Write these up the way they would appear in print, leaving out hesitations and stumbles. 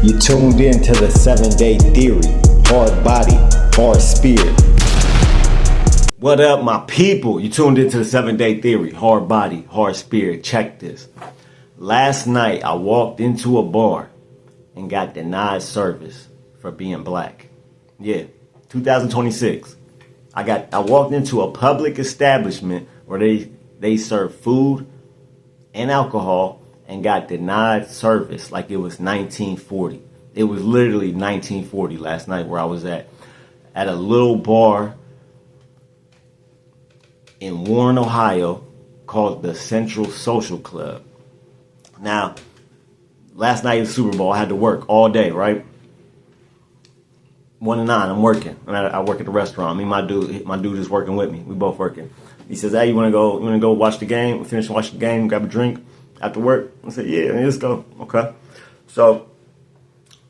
You tuned in to the 7-Day Theory. Hard body, hard spirit. What up, my people? You tuned into the 7-Day Theory. Hard body, hard spirit. Check this. Last night, I walked into a bar and got denied service for being black. Yeah, 2026. I walked into a public establishment where they serve food and alcohol and got denied service like it was 1940. It was literally 1940 last night where I was at a little bar in Warren, Ohio called the Central Social Club. Now, last night was Super Bowl. I had to work all day, right? 1 to 9, I'm working. I work at the restaurant. Me and my dude is working with me. We both working. He says, "Hey, you wanna go watch the game? Finish watching the game, grab a drink after work?" I said, "Yeah, let's go." Okay. So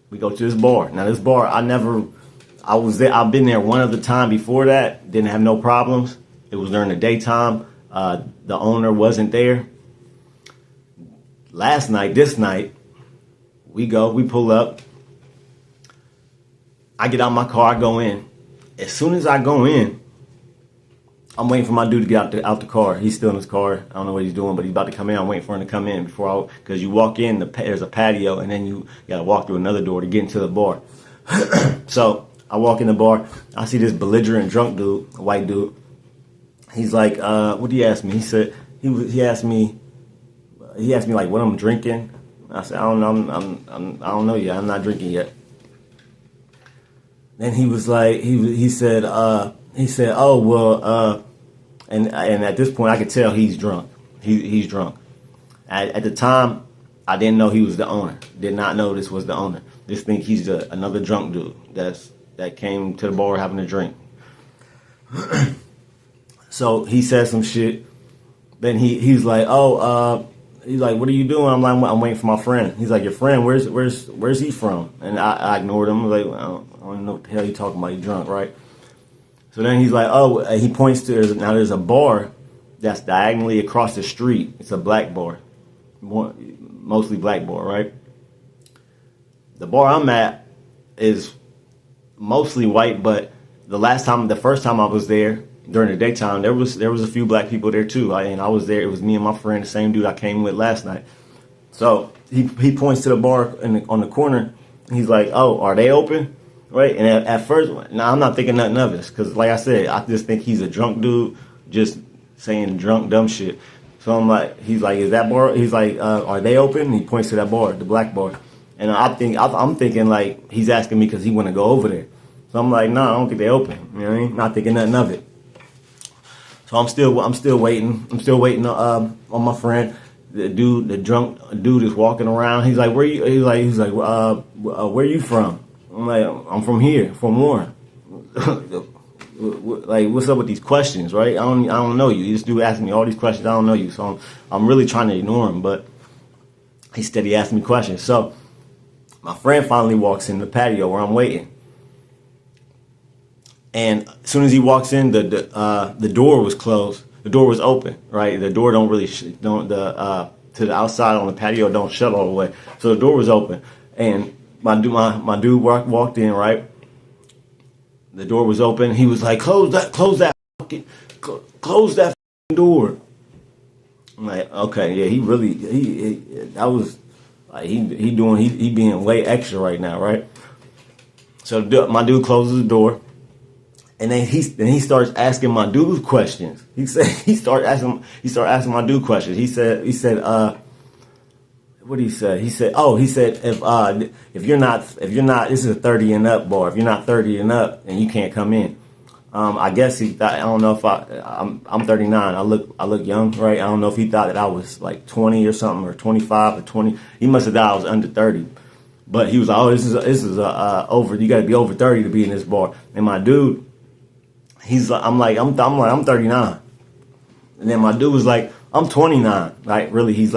we go to this bar. Now this bar, I was there. I've been there one other time before that. Didn't have no problems. It was during the daytime. The owner wasn't there. This night, we pull up. I get out my car, I go in. As soon as I go in, I'm waiting for my dude to get out the car. He's still in his car. I don't know what he's doing, but he's about to come in. I'm waiting for him to come in because you walk in, there's a patio, and then you got to walk through another door to get into the bar. So I walk in the bar. I see this belligerent drunk dude, a white dude. He's like, what did he ask me? He said, he asked me like what I'm drinking. I said, I don't know. I don't know yet. I'm not drinking yet. Then he was like, he said, "Oh well," and at this point I could tell he's drunk. He's drunk. At the time, I didn't know he was the owner. Did not know this was the owner. Just think he's another drunk dude that came to the bar having a drink. So he said some shit. Then he's like, he's like, "What are you doing?" I'm like, "I'm waiting for my friend." He's like, "Your friend? Where's he from?" And I ignored him. I was like, I don't know what the hell you talking about. You drunk, right? So then he's like, he points to there's a bar that's diagonally across the street. It's a black bar, mostly black bar, right? The bar I'm at is mostly white, but the first time I was there during the daytime, there was a few black people there too. And I was there. It was me and my friend, the same dude I came with last night. So he points to the bar on the corner. He's like, "Oh, are they open?" Right? And at first, now I'm not thinking nothing of this because, like I said, I just think he's a drunk dude just saying drunk dumb shit. So I'm like, he's like, "Is that bar?" He's like, "Are they open?" And he points to that bar, the black bar. And I'm thinking like he's asking me because he want to go over there. So I'm like, "No, I don't think they open." You know what I mean? Not thinking nothing of it. So I'm still waiting. I'm still waiting on my friend. The drunk dude is walking around. He's like, "Where you?" He's like, "Where you from?" I'm like, "I'm from here, from Warren." Like, what's up with these questions, right? I don't know you. This dude asking me all these questions. I don't know you, so I'm really trying to ignore him, but he steady asking me questions. So my friend finally walks in the patio where I'm waiting. And as soon as he walks in, the door was closed. The door was open, right? The door to the outside on the patio don't shut all the way. So the door was open, and my dude walked in, right? The door was open. He was like, "Close that door." I'm like, "Okay, yeah." He being way extra right now, right? So my dude closes the door. And then he starts asking my dude questions. He started asking my dude questions. He said, what did he say? He said, if you're not, this is a 30 and up bar. If you're not 30 and up, then you can't come in. I guess he thought, I don't know if I'm 39. I look young, right? I don't know if he thought that I was like 20 or something, or 25 or 20. He must have thought I was under 30. But he was like, "Oh, this is over. You got to be over 30 to be in this bar." And my dude, I'm 39. And then my dude was like, "I'm 29." Right? Really, he's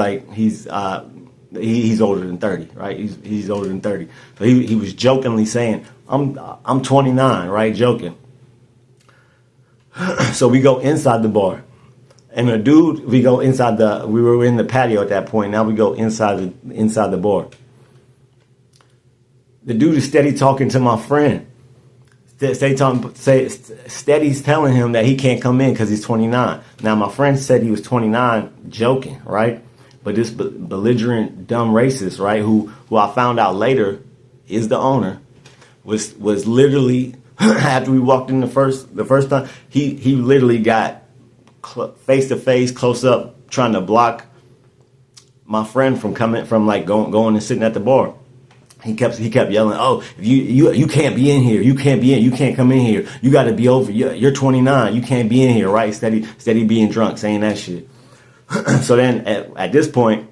older than 30, right? He's older than 30. So he was jokingly saying, I'm 29, right? Joking. So we go inside the bar. And we were in the patio at that point. Now we go inside the bar. The dude is steady talking to my friend. Steady's telling him that he can't come in because he's 29. Now, my friend said he was 29, joking, right? But this belligerent, dumb racist, right, who I found out later is the owner, was literally after we walked in the first time, he literally got face to face, close up, trying to block my friend from going and sitting at the bar. He kept yelling, "Oh, you can't be in here. You can't come in here. You got to be over. You're 29. You can't be in here." Right? Steady being drunk, saying that shit. So then at this point,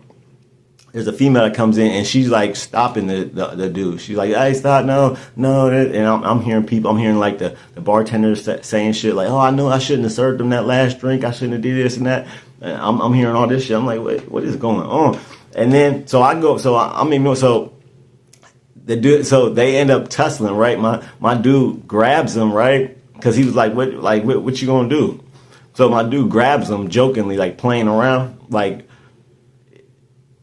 there's a female that comes in and she's like stopping the dude. She's like, "Hey, stop! No!" And I'm hearing people. I'm hearing like the bartenders saying shit like, "Oh, I know I shouldn't have served them that last drink. I shouldn't have did this and that." And I'm hearing all this shit. I'm like, what is going on? And then so I go. So the dude. So they end up tussling. Right? My dude grabs him. Right? Because he was like, what you gonna do? So my dude grabs him jokingly, like playing around, like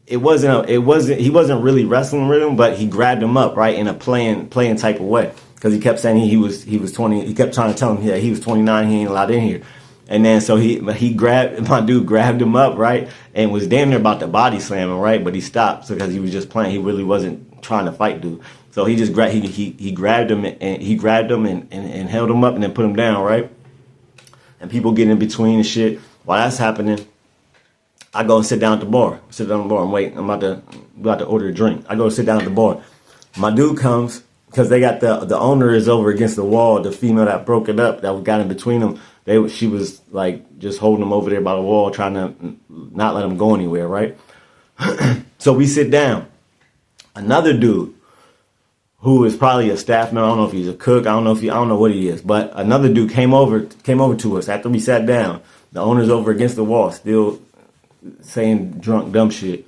he wasn't really wrestling with him, but he grabbed him up, right, in a playing type of way, because he kept saying he was 20. He kept trying to tell him he was 29, he ain't allowed in here. And then so my dude grabbed him up, right, and was damn near about to body slam him, right, but he stopped because he was just playing. He really wasn't trying to fight dude. So he just grabbed him and held him up and then put him down, right. And people get in between and shit. While that's happening, I go and sit down at the bar. I'm waiting. I'm about to order a drink. I go and sit down at the bar. My dude comes because they got the owner is over against the wall. The female that broke it up, that got in between them, she was like just holding him over there by the wall, trying to not let him go anywhere, right? So we sit down. Another dude, who is probably a staff member. I don't know if he's a cook. I don't know what he is. But another dude came over to us after we sat down. The owner's over against the wall, still saying drunk, dumb shit.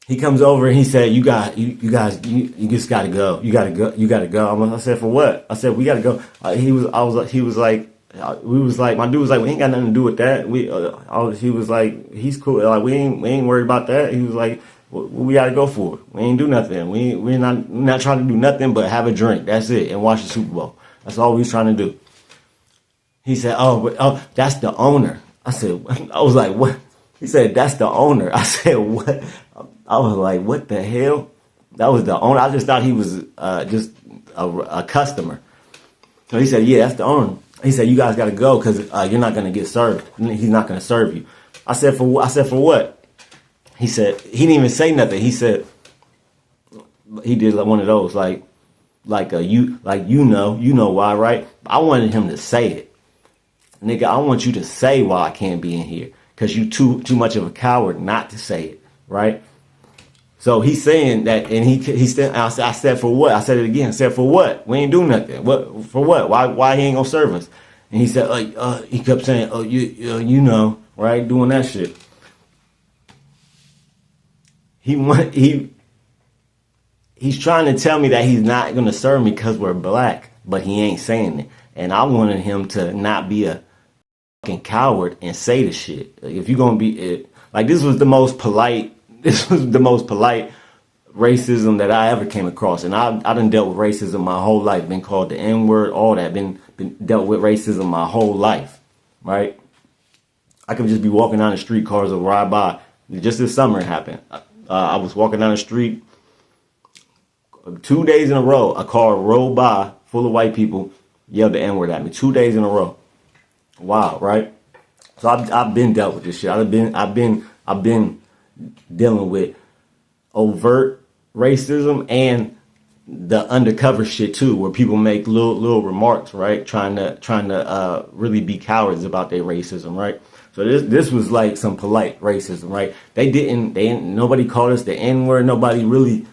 He comes over and he said, "You just gotta go. You gotta go." I said, "For what?" I said, "We gotta go." He was like, my dude was like, "We ain't got nothing to do with that." He was like, "He's cool. Like we ain't worried about that." He was like, "What we gotta go for? We ain't do nothing. We're not trying to do nothing but have a drink. That's it, and watch the Super Bowl. That's all we was trying to do." He said, "Oh, that's the owner." I was like, "What?" He said, "That's the owner." I said, "What?" I was like, "What the hell?" That was the owner. I just thought he was just a customer. So he said, "Yeah, that's the owner." He said, "You guys got to go because you're not going to get served. He's not going to serve you." I said, "For what?" He said, he didn't even say nothing. He said, he did one of those, you know why, right? I wanted him to say it. "Nigga, I want you to say why I can't be in here, because you too much of a coward not to say it," right? So he's saying that, and he said, I said, "For what?" I said it again. I said, "For what? We ain't do nothing. What for? What? Why he ain't gonna serve us?" And he said, he kept saying, "Oh, you know, right?" Doing that shit. He's trying to tell me that he's not gonna serve me because we're black, but he ain't saying it. And I wanted him to not be a fucking coward and say the shit. Like, if you're gonna be like, this was the most polite racism that I ever came across. And I done dealt with racism my whole life. Been called the N-word, all that. Been dealt with racism my whole life, right? I could just be walking down the street, cars will ride by. Just this summer it happened. I was walking down the street 2 days in a row. A car rolled by full of white people, yelled the N-word at me 2 days in a row. Wow, right? So I've been dealt with this shit. I've been dealing with overt racism and the undercover shit too, where people make little remarks, right? Trying to really be cowards about their racism, right? So this was like some polite racism, right? Nobody called us the N-word. Nobody really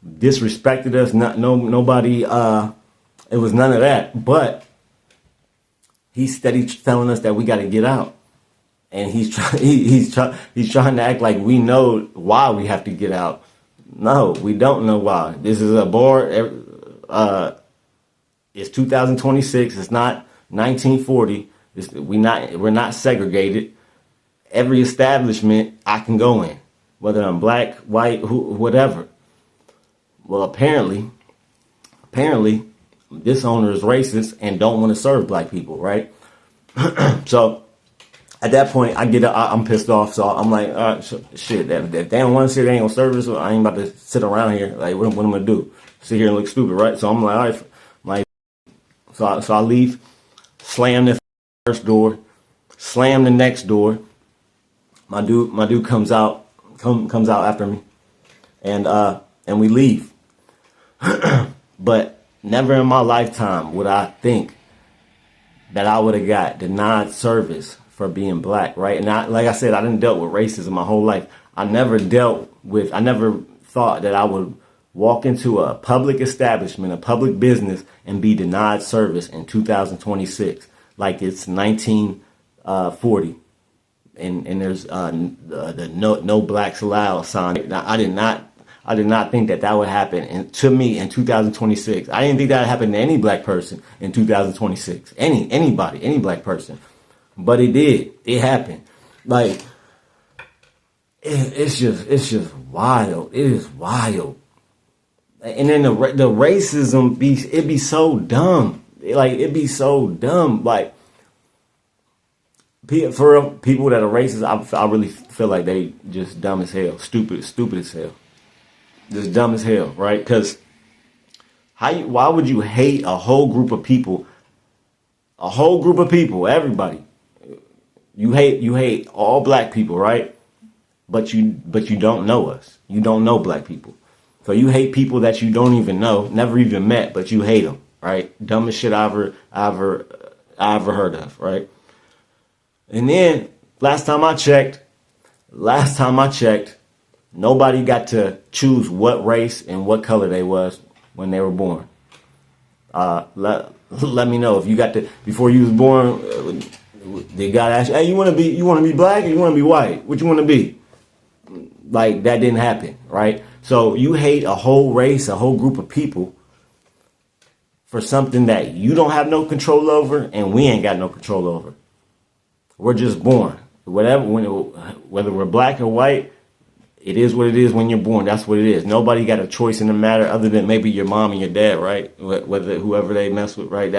disrespected us. Nobody. It was none of that. But he's steady telling us that we got to get out, and he's trying to act like we know why we have to get out. No, we don't know why. This is a bar. It's 2026. It's not 1940. We're not segregated. Every establishment I can go in, whether I'm black, white, whatever. Well, apparently, this owner is racist and don't want to serve black people, right? So at that point, I'm pissed off. So I'm like, all right, shit. If they don't want to sit, they ain't gonna serve us. So I ain't about to sit around here. Like, what am I gonna do? Sit here and look stupid, right? So I'm like, all right, like, so I leave, slam this first door, slam the next door. My dude comes out after me, and we leave. But never in my lifetime would I think that I would have got denied service for being black, right? And like I said, I didn't dealt with racism my whole life. I never thought that I would walk into a public establishment, a public business, and be denied service in 2026, like it's 1940, and there's the no blacks allowed sign. Now, I did not think that would happen to me in 2026. I didn't think that would happen to any black person in 2026. Any black person. But it did. It happened. Like, it's just wild. It is wild. And then the racism be so dumb. It be so dumb. Like, for real, people that are racist, I really feel like they just dumb as hell, stupid as hell, just dumb as hell, right? Because why would you hate a whole group of people, everybody? You hate all black people, right? But you don't know us. You don't know black people. So you hate people that you don't even know, never even met, but you hate them, right? Dumbest shit I ever heard of, right? And then last time I checked, nobody got to choose what race and what color they was when they were born. Let me know if you got to, before you was born. They got asked, hey, you want to be black or you want to be white? What you want to be? Like, that didn't happen, right? So you hate a whole race, a whole group of people for something that you don't have no control over and we ain't got no control over. We're just born. Whether we're black or white, it is what it is when you're born. That's what it is. Nobody got a choice in the matter other than maybe your mom and your dad, right? Whether whoever they mess with, right?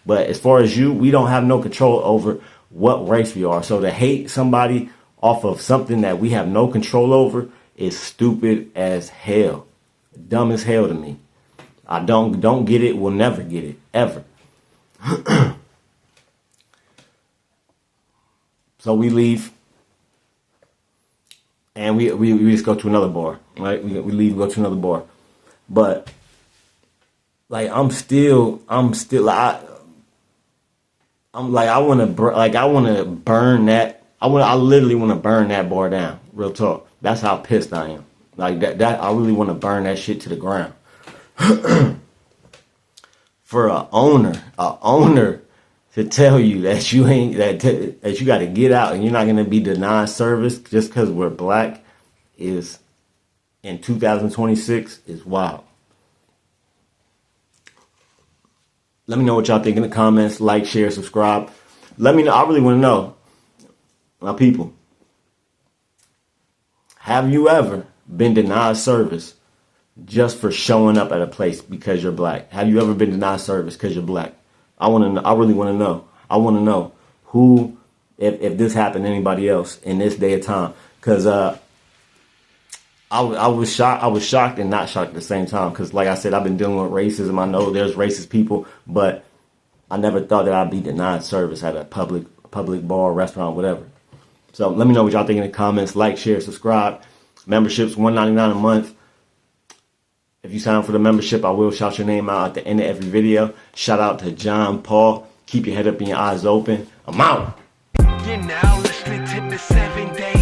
But as far as you, we don't have no control over what race we are. So to hate somebody off of something that we have no control over is stupid as hell. Dumb as hell to me. I don't get it, will never get it, ever. So we leave. And we just go to another bar, right? We leave, go to another bar. But, like, I want to burn that. I literally want to burn that bar down. Real talk. That's how pissed I am. Like, that I really want to burn that shit to the ground. For a owner to tell you that you ain't, that you got to get out and you're not going to be denied service just because we're black is, in 2026, is wild. Let me know what y'all think in the comments. Like, share, subscribe. Let me know. I really want to know, my people, have you ever been denied service just for showing up at a place because you're black? Have you ever been denied service because you're black? I want to know. I really want to know. I want to know who, if this happened to anybody else in this day of time. Because I was shocked. I was shocked and not shocked at the same time. Because, like I said, I've been dealing with racism. I know there's racist people, but I never thought that I'd be denied service at a public bar, restaurant, whatever. So let me know what y'all think in the comments. Like, share, subscribe. Membership's $1.99 a month. If you sign up for the membership, I will shout your name out at the end of every video. Shout out to John Paul. Keep your head up and your eyes open. I'm out. You're now listening to the 7 Day